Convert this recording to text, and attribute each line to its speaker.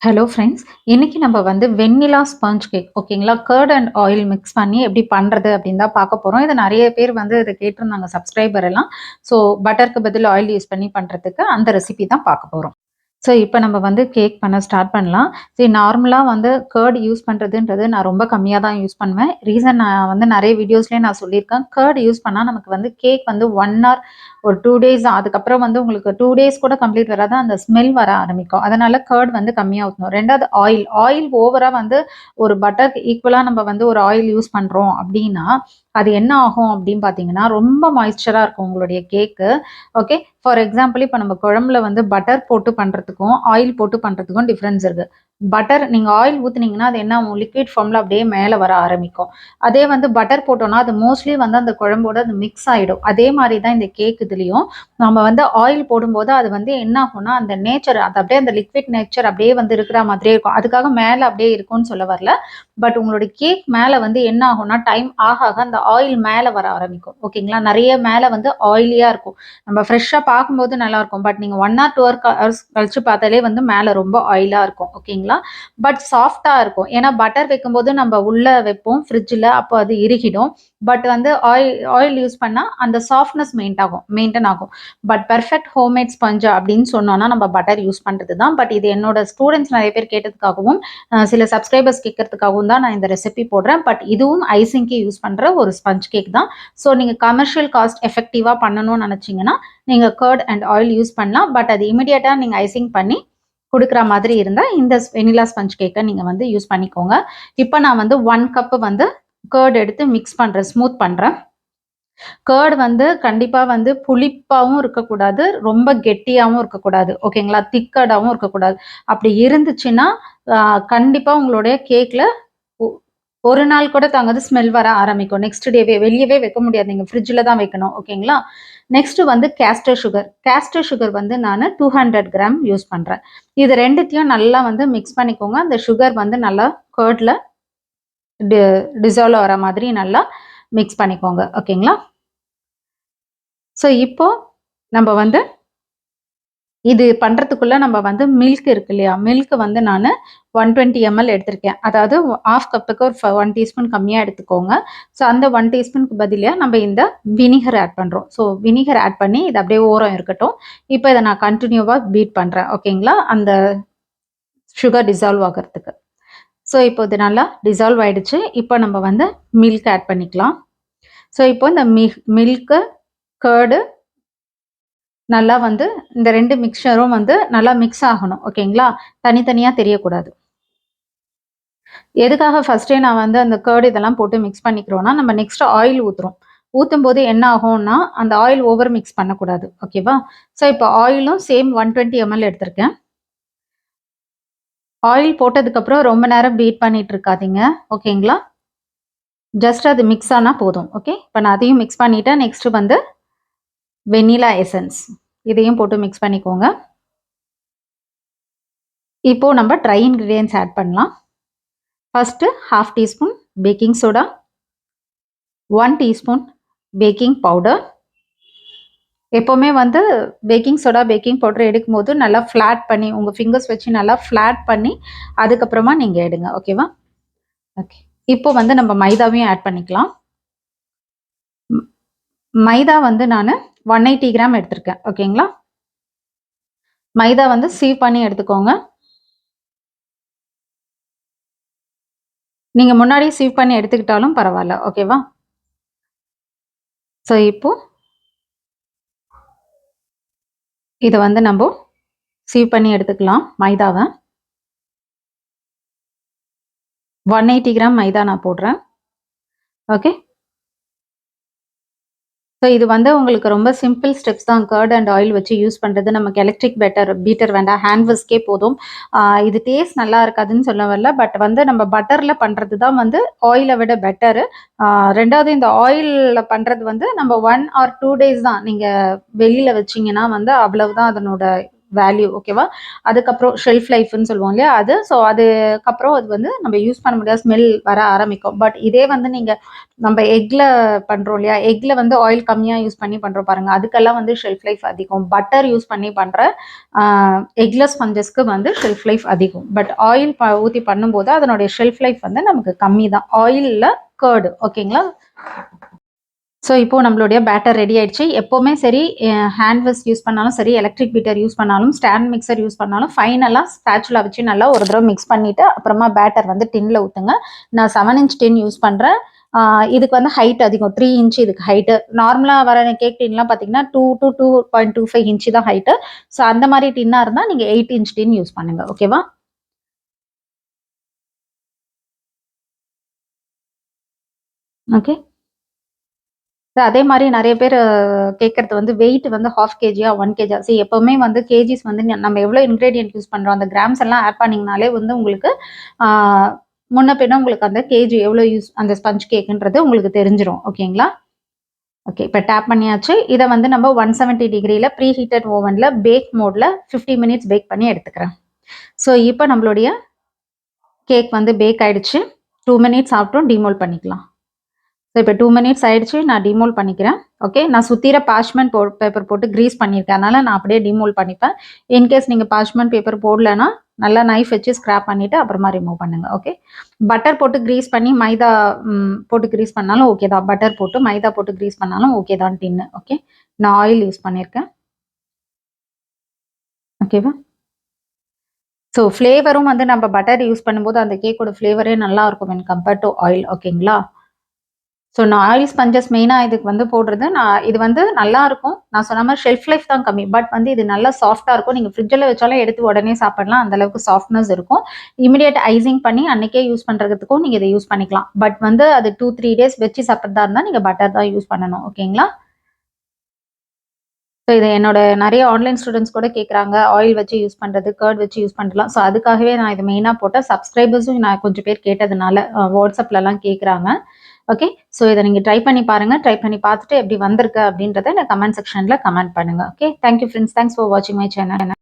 Speaker 1: Hello friends. இன்னைக்கு நம்ம வந்து வெண்ணிலா ஸ்பாஞ்ச் கேக் ஓகேங்களா? கர்ட் அண்ட் ஆயில் மிக்ஸ் பண்ணி எப்படி பண்றது அப்படின்னு தான் பார்க்க போறோம். இது நெறைய பேர் வந்து இத கேட்டிருந்தாங்க சப்ஸ்கிரைபர் எல்லாம். ஸோ பட்டருக்கு பதில் ஆயில் யூஸ் பண்ணி பண்றதுக்கு அந்த ரெசிபி தான் பார்க்க போறோம். ஸோ இப்போ நம்ம வந்து கேக் பண்ண ஸ்டார்ட் பண்ணலாம். சரி நார்மலா வந்து கர்ட் யூஸ் பண்றதுன்றது நான் ரொம்ப கம்மியா தான் யூஸ் பண்ணுவேன். ரீசன் நான் வந்து நெறைய வீடியோஸ்லயே நான் சொல்லியிருக்கேன். கர்ட் யூஸ் பண்ணா நமக்கு வந்து கேக் வந்து 1 ஹார் ஒரு 2 டேஸ் தான். அதுக்கப்புறம் வந்து உங்களுக்கு 2 டேஸ் கூட கம்ப்ளீட் வராது. அந்த ஸ்மெல் வர ஆரம்பிக்கும். அதனால கர்ட் வந்து கம்மியா ஊத்தணும். 2வது ஆயில். ஆயில் ஓவரா வந்து ஒரு பட்டருக்கு ஈக்குவலா நம்ம வந்து ஒரு ஆயில் யூஸ் பண்றோம் அப்டின்னா, அது என்ன ஆகும் அப்டின்னு பார்த்தீங்கன்னா, ரொம்ப மாய்ஸ்சரா இருக்கும் உங்களுடைய கேக்கு. ஓகே. ஃபார் எக்ஸாம்பிள் இப்ப நம்ம குழம்புல வந்து பட்டர் போட்டு பண்றதுக்கும், ஆயில் போட்டு பண்றதுக்கும் டிஃபரன்ஸ் இருக்கு. பட்டர் நீங்க ஆயில் ஊத்துனீங்கன்னா, அது என்ன ஆகும் லிக்விட் ஃபார்ம்ல அப்படியே மேல வர ஆரம்பிக்கும். அதே வந்து பட்டர் போட்டோம்னா, அது மோஸ்ட்லி வந்து அந்த குழம்போட அது மிக்ஸ் ஆயிடும். அதே மாரி தான் இந்த கேக் இதுலயும். நம்ம வந்து ஆயில் போடும்போது அது வந்து என்ன ஆகும்னா, அந்த நேச்சர் அது அப்படியே அந்த லிக்விட் நேச்சர் அப்படியே வந்து இருக்கிற மாதிரியே இருக்கும். அதுக்காக மேல அப்படியே இருக்கும்னு சொல்ல வரல. பட் உங்களுடைய கேக் மேல வந்து என்ன ஆகும்னா, டைம் ஆக ஆக அந்த ஆயில் மேல வர ஆரம்பிக்கும். ஓகேங்களா? நெறைய மேல வந்து ஆயிலியா இருக்கும். நம்ம ஃப்ரெஷ்ஷா பார்க்கும்போது நல்லாருக்கும். பட் நீங்க 1 ஆர் 2 ஹவர்ஸ் கழிச்சு பார்த்தாலே வந்து மேல ரொம்ப ஆயிலா இருக்கும். ஓகேங்களா? பட் சாஃப்ட்டா இருக்கும். ஏன்னா பட்டர் வைக்கும்போது நம்ம உள்ள வைப்போம் ஃப்ரிட்ஜ்ல. அப்போ அது இறுகிடும். பட் வந்து ஆயில் யூஸ் பண்ணா அந்த சாஃப்ட்னஸ் மெயின்டெயின் ஆகும். பட் பெர்ஃபெக்ட் ஹோம்மேட் ஸ்பஞ்ச் அப்படின்னு சொன்னோம்னா நம்ம பட்டர் யூஸ் பண்றது தான். பட் இது என்னோட ஸ்டூடண்ட்ஸ் நெறைய பேர் கேட்டதுக்காகவும், சில சப்ஸ்கிரைபர்ஸ் கேட்கறதுக்காகவும் தான் நான் இந்த ரெசிபி போடுறேன். பட் இதுவும் ஐசிங்க்கு யூஸ் பண்ற ஒரு ஸ்பஞ்ச் கேக் தான். ஸோ நீங்க கமர்ஷியல் காஸ்ட் எஃபெக்டிவா பண்ணணும்னு நினைச்சீங்கன்னா, நீங்க கர்ட் அண்ட் ஆயில் யூஸ் பண்ணலாம். பட் அது இமிடியேட்டா நீங்க ஐசிங் பண்ணி குடுக்குற மாதிரி இருந்தா, இந்த வெனிலா ஸ்பஞ்ச் கேக்க நீங்க வந்து யூஸ் பண்ணிக்கோங்க. இப்ப நான் வந்து 1 கப் வந்து கர்ட் எடுத்து மிக்ஸ் பண்றேன். ஸ்மூத் பண்றேன். கர்ட் வந்து கண்டிப்பா வந்து புளிப்பாவும் இருக்கக்கூடாது. ரொம்ப கெட்டியாவும் இருக்கக்கூடாது. ஓகேங்களா? திக் கர்டாவும் இருக்கக்கூடாது. அப்படி இருந்துச்சுன்னா, அ கண்டிப்பா உங்களுடைய கேக்ல ஒ ஒரு நாள் கூட தாங்காது ஸ்மெல் வர ஆரம்பிக்கும். நெக்ஸ்ட் டேவே வெளியவே வைக்க முடியாது. நீங்க ஃப்ரிட்ஜ்ல தான் வைக்கணும். ஓகேங்களா? நெக்ஸ்ட் வந்து கேஸ்டர் சுகர். கேஸ்டர் சுகர் வந்து நானு 200 கிராம் யூஸ் பண்றேன். இது 2த்தையும் நல்லா வந்து மிக்ஸ் பண்ணிக்கோங்க. அந்த சுகர் வந்து நல்லா கர்ட்ல டி டிசால்வ் ஆற மாதிரி நல்லா மிக்ஸ் பண்ணிக்கோங்க. ஓகேங்களா? ஸோ இப்போ நம்ம வந்து இது பண்றதுக்குள்ள நம்ம வந்து மில்க் இருக்கு இல்லையா? மில்க் வந்து நானு 120 எம்எல் எடுத்திருக்கேன். அதாவது 1/2 கப்புக்கு ஒரு 1 டீஸ்பூன் கம்மியா எடுத்துக்கோங்க. ஸோ அந்த 1 டீஸ்பூனுக்கு பதிலா நம்ம இந்த வினிகர் ஆட் பண்றோம். ஸோ வினிகர் ஆட் பண்ணி இது அப்படியே ஓரம் இருக்கட்டும். இப்ப இத நான் கன்டினியூவா பீட் பண்றேன். ஓகேங்களா? அந்த சுகர் டிசால்வ் ஆகறதுக்கு. ஸோ இப்போ இது நல்லா டிசால்வ் ஆயிடுச்சு. இப்போ நம்ம வந்து மில்க் ஆட் பண்ணிக்கலாம். ஸோ இப்போ இந்த மில்க்கு, கர்டு நல்லா வந்து இந்த 2 மிக்ஸ்சரும் வந்து நல்லா மிக்ஸ் ஆகணும். ஓகேங்களா? தனித்தனியா தெரியக்கூடாது. எதுக்காக ஃபர்ஸ்ட்டே நான் வந்து அந்த கர்ட் இதெல்லாம் போட்டு மிக்ஸ் பண்ணிக்கிறோம்னா, நம்ம நெக்ஸ்ட் ஆயில் ஊத்துறோம். ஊத்தும்போது என்ன ஆகும்னா, அந்த ஆயில் ஓவர் மிக்ஸ் பண்ணக்கூடாது. ஓகேவா? ஸோ இப்போ ஆயிலும் சேம் 120 எம்எல் எடுத்திருக்கேன். ஆயில் போட்டதுக்கப்புறம் ரொம்ப நேரம் பீட் பண்ணிட்டு இருக்காதீங்க. ஓகேங்களா? ஜஸ்ட் அது மிக்ஸ் ஆனா போதும். ஓகே? இப்ப நான் அதையும் மிக்ஸ் பண்ணிட்டேன். நெக்ஸ்ட் வந்து வெண்ணிலா எசன்ஸ். இதையும் போட்டு மிக்ஸ் பண்ணிக்கோங்க. இப்போ நம்ம ட்ரை இன்கிரீடியன்ட்ஸ் ஆட் பண்ணலாம். First 1/2 teaspoon baking soda, 1 teaspoon baking powder. எப்பவுமே வந்து பேக்கிங் சோடா, பேக்கிங் பவுடர் எடுக்கும்போது நல்லா ஃப்ளாட் பண்ணி உங்க ஃபிங்கர்ஸ் வச்சு நல்லா ஃப்ளாட் பண்ணி அதுக்கப்புறமா நீங்க எடுங்க. ஓகேவா? ஓகே. இப்போ வந்து நம்ம மைதாவையும் ஆட் பண்ணிக்கலாம். மைதா வந்து நானு 180 கிராம் எடுத்திருக்கேன். ஓகேங்களா? மைதா வந்து சீவ் பண்ணி எடுத்துக்கோங்க. நீங்க முன்னாடியே சீவ் பண்ணி எடுத்துக்கிட்டாலும் பரவால்ல. ஓகேவா? ஸோ இப்போ இத வந்து நம்ப சீவ் பண்ணி எடுத்துக்கலாம் மைதாவ. 180 கிராம் மைதா நான் போடுறேன். ஓகே. ஸோ இது வந்து உங்களுக்கு ரொம்ப சிம்பிள் ஸ்டெப்ஸ் தான். கர்ட் அண்ட் ஆயில் வச்சு யூஸ் பண்றது. நமக்கு எலக்ட்ரிக் பீட்டர் வேண்டாம். ஹேண்ட் விஸ்கே போதும். இது டேஸ்ட் நல்லா இருக்காதுன்னு சொல்ல வரல. பட் வந்து நம்ம பட்டர்ல பண்றது தான் வந்து ஆயில விட பெட்டரு. 2வது இந்த ஆயில்ல பண்றது வந்து நம்ம 1 ஆர் 2 டேஸ் தான். நீங்க வெளியில வச்சீங்கன்னா வந்து அவ்வளவுதான் அதனோட வேல்யூ. ஓகேவா? அதுக்கப்புறம் ஷெல்ஃப் லைஃப்னு சொல்லுவோம் இல்லையா அது. ஸோ அதுக்கப்புறம் அது வந்து நம்ம யூஸ் பண்ண முடியாத ஸ்மெல் வர ஆரம்பிக்கும். பட் இதே வந்து நீங்கள் நம்ம எக்ல பண்ணுறோம் இல்லையா, எக்ல வந்து ஆயில் கம்மியாக யூஸ் பண்ணி பண்ணுறோம் பாருங்கள், அதுக்கெல்லாம் வந்து ஷெல்ஃப் லைஃப் அதிகம். பட்டர் யூஸ் பண்ணி பண்ணுற எக்லெஸ் ஸ்பஞ்சஸ்க்கு வந்து ஷெல்ஃப் லைஃப் அதிகம். பட் ஆயில் ஊற்றி பண்ணும்போது அதனுடைய ஷெல்ஃப் லைஃப் வந்து நமக்கு கம்மி தான். ஆயிலில் கர்டு. ஓகேங்களா? ஸோ இப்போ நம்மளுடைய பேட்டர் ரெடி ஆயிடுச்சு. எப்போவுமே சரி ஹேண்ட் விஸ்க் யூஸ் பண்ணாலும் சரி, எலக்ட்ரிக் பீட்டர் யூஸ் பண்ணாலும், ஸ்டாண்ட் மிக்சர் யூஸ் பண்ணாலும் ஃபைனலாக ஸ்பேச்சுலா வச்சு நல்லா ஒரு தடவை மிக்ஸ் பண்ணிவிட்டு அப்புறமா பேட்டர் வந்து டின்ல ஊற்றுங்க. நான் 7 இன்ச் டின் யூஸ் பண்ணுறேன். இதுக்கு வந்து ஹைட் அதிகம், 3 இன்ச் இதுக்கு ஹைட்டு. நார்மலாக வர கேக் டின்லாம் பார்த்தீங்கன்னா 2 to 2.25 இன்ச்சு தான் ஹைட்டு. ஸோ அந்த மாதிரி டின்னாக இருந்தால் நீங்கள் 8 இன்ச் டின் யூஸ் பண்ணுங்க. ஓகேவா? ஓகே. அதே மாதிரி நிறைய பேர் கேட்கறது வந்து வெயிட் வந்து 1/2 kg 1 kg. சரி, எப்பவுமே வந்து கேஜிஸ் வந்து நம்ம எவ்வளோ இன்கிரீடியன்ட் யூஸ் பண்ணுறோம் அந்த கிராம்ஸ் எல்லாம் ஆட் பண்ணிங்கனாலே வந்து உங்களுக்கு முன்ன பின்ன உங்களுக்கு அந்த கேஜி எவ்வளோ யூஸ் அந்த ஸ்பஞ்ச் கேக்குன்றது உங்களுக்கு தெரிஞ்சிடும். ஓகேங்களா? ஓகே, இப்போ டேப் பண்ணியாச்சு. இதை வந்து நம்ம 170 டிகிரியில் ப்ரீ ஹீட்டட் ஓவனில் பேக் மோடில் 50 மினிட்ஸ் பேக் பண்ணி எடுத்துக்கிறேன். ஸோ இப்போ நம்மளுடைய கேக் வந்து பேக் ஆயிடுச்சு. 2 மினிட்ஸ் ஆகட்டும், டிமோல் பண்ணிக்கலாம். ஸோ இப்போ 2 மினிட்ஸ் ஆயிடுச்சு. நான் டிமோல் பண்ணிக்கிறேன். ஓகே, நான் சுற்றிர பார்ச்மெண்ட் பேப்பர் போட்டு க்ரீஸ் பண்ணியிருக்கேன். அதனால் நான் அப்படியே டிமோல் பண்ணிப்பேன். இன்கேஸ் நீங்கள் பார்ச்மெண்ட் பேப்பர் போடலைன்னா நல்லா நைஃப் வச்சு ஸ்க்ராப் பண்ணிவிட்டு அப்புறமா ரிமூவ் பண்ணுங்கள். ஓகே, பட்டர் போட்டு க்ரீஸ் பண்ணி மைதா போட்டு க்ரீஸ் பண்ணாலும் ஓகே தான். பட்டர் போட்டு மைதா போட்டு க்ரீஸ் பண்ணாலும் ஓகே தான் டின்னு. ஓகே, நான் ஆயில் யூஸ் பண்ணியிருக்கேன். ஓகேவா? ஸோ ஃப்ளேவரும் வந்து நம்ம பட்டர் யூஸ் பண்ணும்போது அந்த கேக்கோட ஃப்ளேவரே நல்லா இருக்கும் வென் கம்பேர்ட் டு ஆயில். ஓகேங்களா? ஸோ நான் ஆயில் ஸ்பஞ்சஸ் மெயினாக இதுக்கு வந்து போடுறது, நான் இது வந்து நல்லா இருக்கும். நான் சொன்ன மாதிரி ஷெல்ஃப் லைஃப் தான் கம்மி. பட் வந்து இது நல்லா சாஃப்ட்டாக இருக்கும். நீங்கள் ஃப்ரிட்ஜில் வச்சாலும் எடுத்து உடனே சாப்பிடலாம். அந்த அளவுக்கு சாஃப்ட்னஸ் இருக்கும். இமிடியேட் ஐசிங் பண்ணி அன்னைக்கே யூஸ் பண்ணுறதுக்கும் நீங்கள் இதை யூஸ் பண்ணிக்கலாம். பட் வந்து அது 2-3 டேஸ் வச்சு சாப்பிட்றதா இருந்தால் நீங்கள் பட்டர் தான் யூஸ் பண்ணணும். ஓகேங்களா? ஸோ இதை என்னோட நிறைய ஆன்லைன் ஸ்டூடெண்ட்ஸ் கூட கேட்குறாங்க, ஆயில் வச்சு யூஸ் பண்ணுறது, கர்ட் வச்சு யூஸ் பண்ணலாம். ஸோ அதுக்காகவே நான் இது மெயினாக போட்டேன். சப்ஸ்கிரைபர்ஸும் நான் கொஞ்சம் பேர் கேட்டதுனால வாட்ஸ்அப்லலாம் கேட்குறாங்க. ஓகே, ஸோ இதை நீங்கள் ட்ரை பண்ணி பாருங்கள். ட்ரை பண்ணி பார்த்துட்டு எப்படி வந்திருக்கு அப்படின்றத எனக்கு கமெண்ட் செக்ஷனில் கமெண்ட் பண்ணுங்கள். Okay, thank you friends. Thanks for வாட்சிங் மை சேனல்.